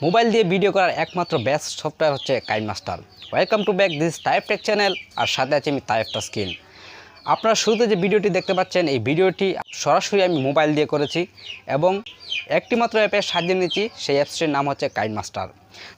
Mobile দিয়ে video করার একমাত্র বেস্ট সফটওয়্যার হচ্ছে KineMaster. Welcome to back this Taif tech channel, আর সাথে আছে আমি তায়েফ তাসকিন। আপনারা শুরুতে যে ভিডিওটি দেখতে পাচ্ছেন, এই ভিডিওটি সরাসরি আমি মোবাইল দিয়ে করেছি এবং একটি মাত্র অ্যাপের সাহায্যে নিয়েছি। সেই অ্যাপসটির নাম হচ্ছে কাইনমাস্টার।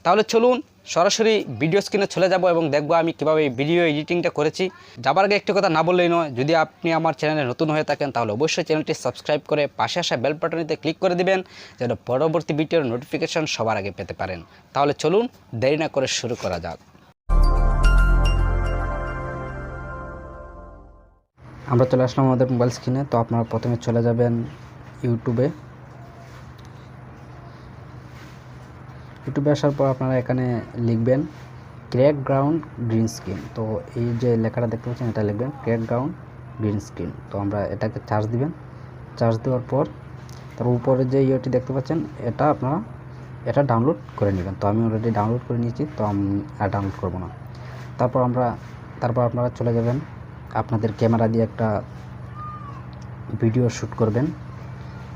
তাহলে চলুন সরাসরি ভিডিও স্ক্রিনে চলে যাব এবং দেখব আমি কীভাবে ভিডিও এডিটিংটা করেছি। যাবার আগে একটি কথা না বললেই নয়, যদি আপনি আমার চ্যানেলে নতুন হয়ে থাকেন তাহলে অবশ্যই চ্যানেলটি সাবস্ক্রাইব করে পাশে আসা বেল বাটনটিতে ক্লিক করে দিবেন, যেন পরবর্তী ভিডিওর নোটিফিকেশন সবার আগে পেতে পারেন। তাহলে চলুন দেরি না করে শুরু করা যাক। আমরা চলে আসলাম আমাদের মোবাইল স্ক্রিনে। তো আপনারা প্রথমে চলে যাবেন ইউটিউবে আসার পর আপনারা এখানে লিখবেন ব্যাকগ্রাউন্ড গ্রিন স্ক্রিন। তো এই যে লেখাটা দেখতে পাচ্ছেন, এটা লিখবেন ব্যাকগ্রাউন্ড গ্রিন স্ক্রিন। তো আমরা এটাকে চার্জ দিবেন। চার্জ দেওয়ার পর তার উপরে যে ইয়েটি দেখতে পাচ্ছেন, এটা ডাউনলোড করে নেবেন। তো আমি অলরেডি ডাউনলোড করে নিয়েছি, তো আমি আর ডাউনলোড করব না। তারপর আপনারা চলে যাবেন, আপনাদের ক্যামেরা দিয়ে একটা ভিডিও শ্যুট করবেন।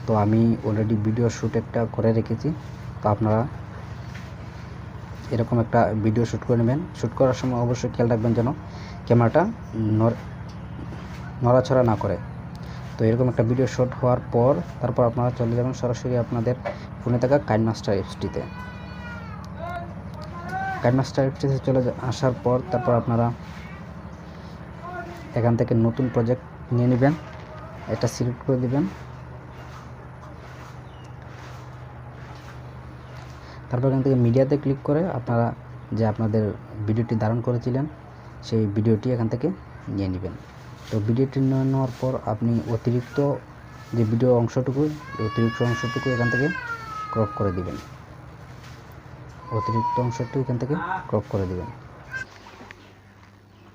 তো আমি অলরেডি ভিডিও শ্যুট একটা করে রেখেছি। তো আপনারা এরকম একটা ভিডিও শ্যুট করে নেবেন। শ্যুট করার সময় অবশ্যই খেয়াল রাখবেন যেন ক্যামেরাটা নড়াচড়া না করে। তো এরকম একটা ভিডিও শ্যুট হওয়ার পর তারপর আপনারা চলে যাবেন সরাসরি আপনাদের ফোনে থাকা কাইনমাস্টার অ্যাপসটিতে। কাইনমাস্টার অ্যাপসটিতে চলে আসার পর তারপর আপনারা এখান থেকে নতুন প্রজেক্ট নিয়ে নেবেন, এটা সিলেক্ট করে দিবেন। তারপর এখান থেকে মিডিয়াতে ক্লিক করে আপনারা যে আপনাদের ভিডিওটি ধারণ করেছিলেন সেই ভিডিওটি এখান থেকে নিয়ে নেবেন। তো ভিডিওটি নিয়ে নেওয়ার পর আপনি অতিরিক্ত যে ভিডিও অংশটুকু এখান থেকে ক্রপ করে দিবেন।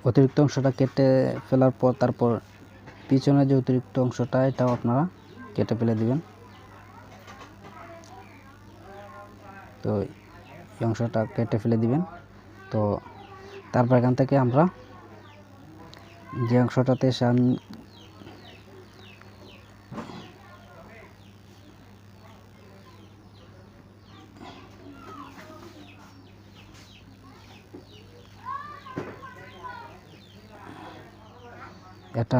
অতিরিক্ত অংশটা কেটে ফেলার পর তারপর পিছনে যে অতিরিক্ত অংশটা এটাও আপনারা কেটে ফেলে দিবেন। তো এই অংশটা কেটে ফেলে দিবেন। তো তারপর এখান থেকে আমরা যে অংশটাতে এটা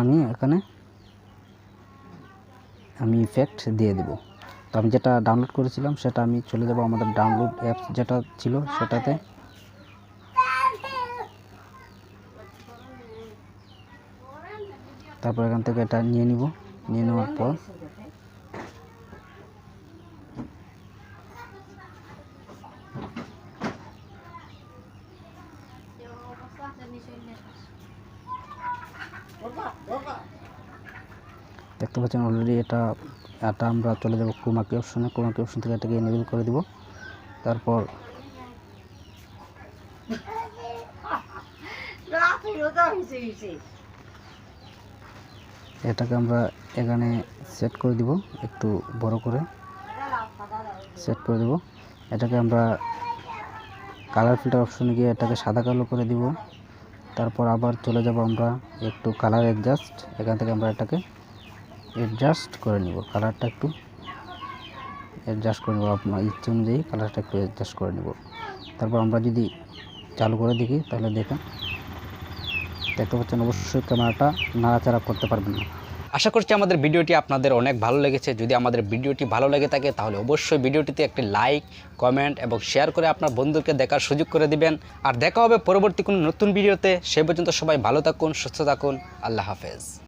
আমি ইফেক্ট দিয়ে দেব। তো আমি যেটা ডাউনলোড করেছিলাম সেটা আমি চলে যাব আমাদের ডাউনলোড অ্যাপস যেটা ছিল সেটাতে। তারপর এখান থেকে এটা নিয়ে নেওয়ার পর দেখতে পাচ্ছেন অলরেডি এটা আমরা চলে যাব ক্রোমাকি অপশন থেকে এটাকে এনেবল করে দিব। তারপর এটাকে আমরা এখানে সেট করে দিব, একটু বড় করে সেট করে দেব। এটাকে আমরা কালার ফিল্টার অপশনে গিয়ে এটাকে সাদা কালো করে দিব। তারপর আবার চলে যাব আমরা একটু কালার অ্যাডজাস্ট, এখান থেকে আমরা এটাকে অ্যাডজাস্ট করে নিব। কালারটা একটু অ্যাডজাস্ট করে নেব, আপনার ইচ্ছে অনুযায়ী কালারটা একটু অ্যাডজাস্ট করে নেব। তারপর আমরা যদি চালু করে দেখি তাহলে দেখতে পাচ্ছেন অবশ্যই ক্যামেরাটা নাড়াচাড়া করতে পারবেন না। আশা করছি আমাদের ভিডিওটি আপনাদের অনেক ভালো লেগেছে। যদি আমাদের ভিডিওটি ভালো লেগে থাকে তাহলে অবশ্যই ভিডিওটিতে একটি লাইক, কমেন্ট এবং শেয়ার করে আপনার বন্ধুকে দেখার সুযোগ করে দিবেন। আর দেখা হবে পরবর্তী কোনো নতুন ভিডিওতে। সে পর্যন্ত সবাই ভালো থাকুন, সুস্থ থাকুন। আল্লাহ হাফেজ।